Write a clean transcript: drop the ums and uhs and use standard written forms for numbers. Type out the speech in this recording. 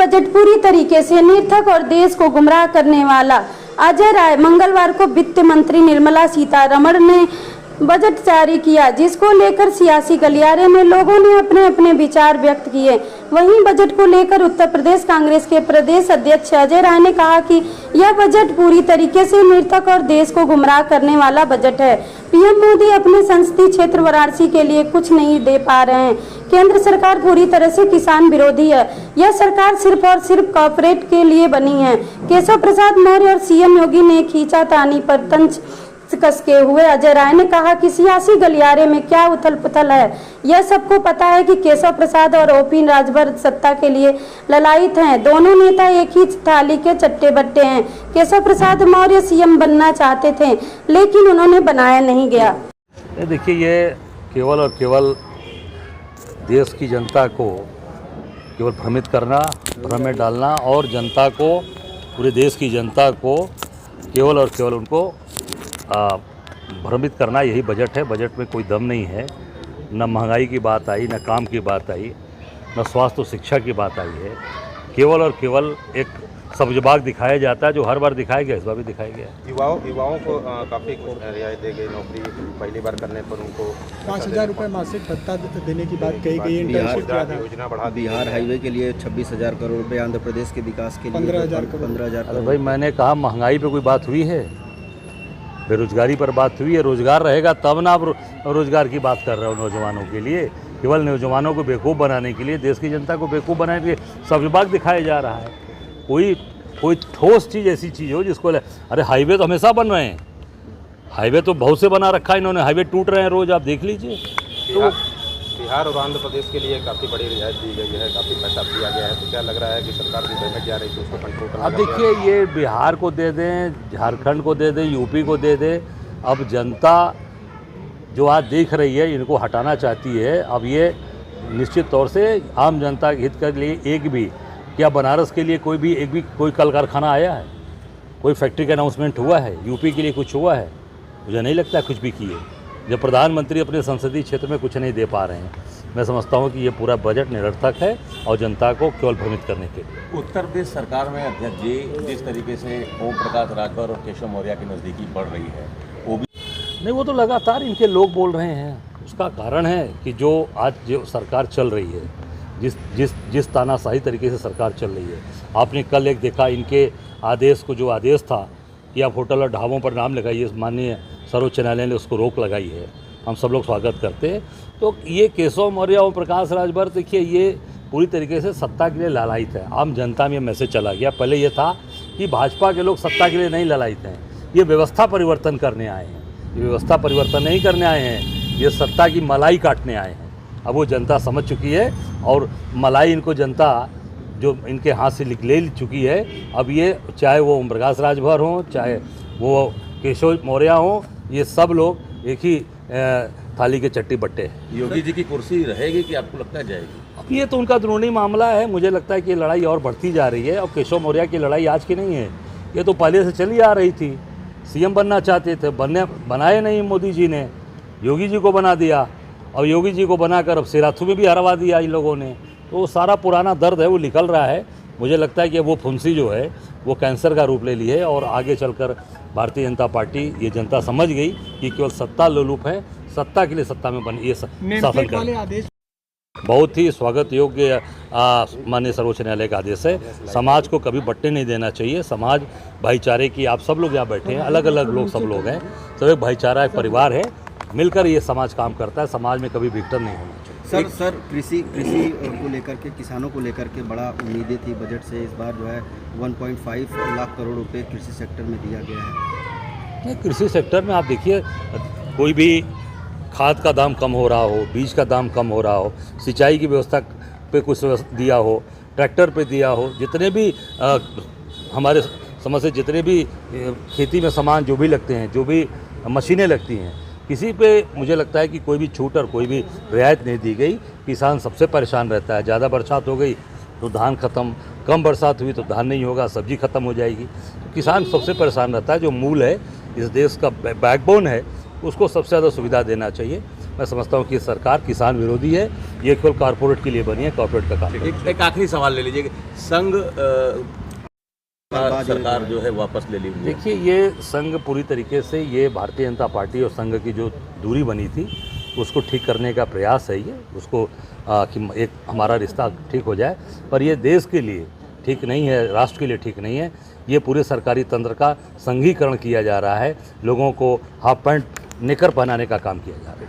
Budget पूरी तरीके से निरर्थक और देश को गुमराह करने वाला। अजय राय मंगलवार को वित्त मंत्री निर्मला सीतारमण ने बजट जारी किया, जिसको लेकर सियासी गलियारे में लोगों ने अपने अपने विचार व्यक्त किए। वहीं बजट को लेकर उत्तर प्रदेश कांग्रेस के प्रदेश अध्यक्ष अजय राय ने कहा कि यह बजट पूरी तरीके से निरर्थक और देश को गुमराह करने वाला बजट है। पीएम मोदी अपने संसदीय क्षेत्र वाराणसी के लिए कुछ नहीं दे पा रहे हैं। केंद्र सरकार पूरी तरह से किसान विरोधी है। यह सरकार सिर्फ और सिर्फ कॉर्पोरेट के लिए बनी है। केशव प्रसाद मौर्य और सीएम योगी ने खींचातानी पर तंज कसके हुए अजय राय ने कहा कि सियासी गलियारे में क्या उथल पुथल है, यह सबको पता है कि केशव प्रसाद और ओपी राजभर सत्ता के लिए ललायित हैं। दोनों नेता एक ही थाली के चट्टे बट्टे हैं। केशव प्रसाद मौर्य सीएम बनना चाहते थे, लेकिन उन्होंने बनाया नहीं गया। देखिए, ये केवल और केवल देश की जनता को केवल भ्रमित करना, भ्रम में डालना और जनता को, पूरे देश की जनता को केवल और केवल उनको भ्रमित करना, यही बजट है। बजट में कोई दम नहीं है। न महंगाई की बात आई, न काम की बात आई, न स्वास्थ्य और शिक्षा की बात आई है। केवल और केवल एक सब्जबाग दिखाया जाता है, जो हर बार दिखाया गया, इस बार भी दिखाया गया। युवाओं को काफ़ी रियायत दी गई, नौकरी पहली बार करने पर उनको 5,000 रुपये मासिक भत्ता देने की बात कही गई। योजना बढ़ा, बिहार हाईवे के लिए 26,000 करोड़ रुपये, आंध्र प्रदेश के विकास के लिए 15,000 करोड़। 15,000 करोड़। भाई, मैंने कहा महंगाई पे कोई बात हुई है? बेरोजगारी पर बात हुई है। रोजगार रहेगा तब ना आप रोजगार की बात कर रहे हो नौजवानों के लिए। केवल नौजवानों को बेवकूफ़ बनाने के लिए, देश की जनता को बेवकूफ़ बनाने के लिए सब्जबाग दिखाया जा रहा है। कोई ठोस चीज़, ऐसी चीज़ हो जिसको अरे हाईवे तो हमेशा बन रहे हैं, हाईवे तो बहुत से बना रखा है इन्होंने, हाईवे टूट रहे हैं रोज, आप देख लीजिए। तो बिहार और आंध्र प्रदेश के लिए काफ़ी बड़ी रियायत दी गई है, काफ़ी पैसा दिया गया है। तो क्या लग रहा है कि सरकार जो पेमेंट जा रही है उसको कंट्रोल करना? अब देखिए, ये बिहार को दे दें, झारखंड को दे दें, यूपी को दे दें, अब जनता जो आज देख रही है इनको हटाना चाहती है। अब ये निश्चित तौर से आम जनता के हित के लिए एक भी, क्या बनारस के लिए कोई कल कारखाना आया है? कोई फैक्ट्री का अनाउंसमेंट हुआ है? यूपी के लिए कुछ हुआ है? मुझे नहीं लगता है कुछ भी किए। जब प्रधानमंत्री अपने संसदीय क्षेत्र में कुछ नहीं दे पा रहे हैं, मैं समझता हूं कि ये पूरा बजट निरर्थक है और जनता को केवल भ्रमित करने के लिए। उत्तर प्रदेश सरकार में अध्यक्ष जी जिस तरीके से ओम प्रकाश राजभर और केशव मौर्य की नज़दीकी बढ़ रही है, वो भी नहीं, वो तो लगातार इनके लोग बोल रहे हैं। उसका कारण है कि जो आज जो सरकार चल रही है, जिस तानाशाही तरीके से सरकार चल रही है, आपने कल एक देखा इनके आदेश को, जो आदेश था कि आप होटल और ढाबों पर नाम लगाइए, माननीय सर्वोच्च न्यायालय ने उसको रोक लगाई है। हम सब लोग स्वागत करते हैं। तो ये केशव मौर्य और प्रकाश राजभर, देखिए, ये पूरी तरीके से सत्ता के लिए लालायित है। आम जनता में मैसेज चला गया। पहले ये था कि भाजपा के लोग सत्ता के लिए नहीं लालायित हैं, ये व्यवस्था परिवर्तन करने आए हैं। ये व्यवस्था परिवर्तन नहीं करने आए हैं, ये सत्ता की मलाई काटने आए हैं। अब वो जनता समझ चुकी है और मलाई इनको जनता जो इनके हाथ से ले चुकी है। अब ये, चाहे वो ओम प्रकाश राजभर हों, चाहे वो केशव मौर्य हों, ये सब लोग एक ही थाली के चट्टी बट्टे हैं। योगी जी की कुर्सी रहेगी कि आपको लगता है जाएगी? अब ये तो उनका अंदरूनी मामला है। मुझे लगता है कि ये लड़ाई और बढ़ती जा रही है। और केशव मौर्य की लड़ाई आज की नहीं है, ये तो पहले से चली आ रही थी। सीएम बनना चाहते थे, बनाए नहीं मोदी जी ने, योगी जी को बना दिया। और योगी जी को बनाकर अब सिराथू में भी हरवा दिया इन लोगों ने। तो वो सारा पुराना दर्द है, वो निकल रहा है। मुझे लगता है कि वो फुंसी जो है वो कैंसर का रूप ले ली है। और आगे चलकर भारतीय जनता पार्टी, ये जनता समझ गई कि केवल सत्ता लोलुप है, सत्ता के लिए सत्ता में बन ये शासन कर। बहुत ही स्वागत योग्य माननीय सर्वोच्च न्यायालय का आदेश है। समाज को कभी बंटने नहीं देना चाहिए। समाज भाईचारे की, आप सब लोग यहाँ बैठे हैं, अलग अलग लोग सब लोग हैं, सब एक भाईचारा, एक परिवार है। मिलकर ये समाज काम करता है। समाज में कभी विघटन नहीं होना चाहिए। सर कृषि को लेकर के, किसानों को लेकर के बड़ा उम्मीदें थी बजट से। इस बार जो है 1.5 लाख करोड़ रुपए कृषि सेक्टर में दिया गया है। कृषि सेक्टर में आप देखिए, कोई भी खाद का दाम कम हो रहा हो, बीज का दाम कम हो रहा हो, सिंचाई की व्यवस्था पे कुछ दिया हो, ट्रैक्टर पे दिया हो, जितने भी हमारे समझ से जितने भी खेती में सामान जो भी लगते हैं, जो भी मशीनें लगती हैं, किसी पे मुझे लगता है कि कोई भी छूट और कोई भी रियायत नहीं दी गई। किसान सबसे परेशान रहता है। ज़्यादा बरसात हो गई तो धान खत्म, कम बरसात हुई तो धान नहीं होगा, सब्जी खत्म हो जाएगी। तो किसान सबसे परेशान रहता है। जो मूल है, इस देश का बैकबोन है, उसको सबसे ज़्यादा सुविधा देना चाहिए। मैं समझता हूँ कि सरकार किसान विरोधी है, ये केवल कॉरपोरेट के लिए बनी है, कॉरपोरेट का काम। एक आखिरी सवाल ले लीजिए, संघ सरकार जो है वापस ले ली। देखिए, ये संघ पूरी तरीके से, ये भारतीय जनता पार्टी और संघ की जो दूरी बनी थी उसको ठीक करने का प्रयास है ये, उसको कि एक हमारा रिश्ता ठीक हो जाए, पर ये देश के लिए ठीक नहीं है, राष्ट्र के लिए ठीक नहीं है। ये पूरे सरकारी तंत्र का संघीकरण किया जा रहा है, लोगों को हाफ पैंट निकर पहनाने का काम किया जा रहा है।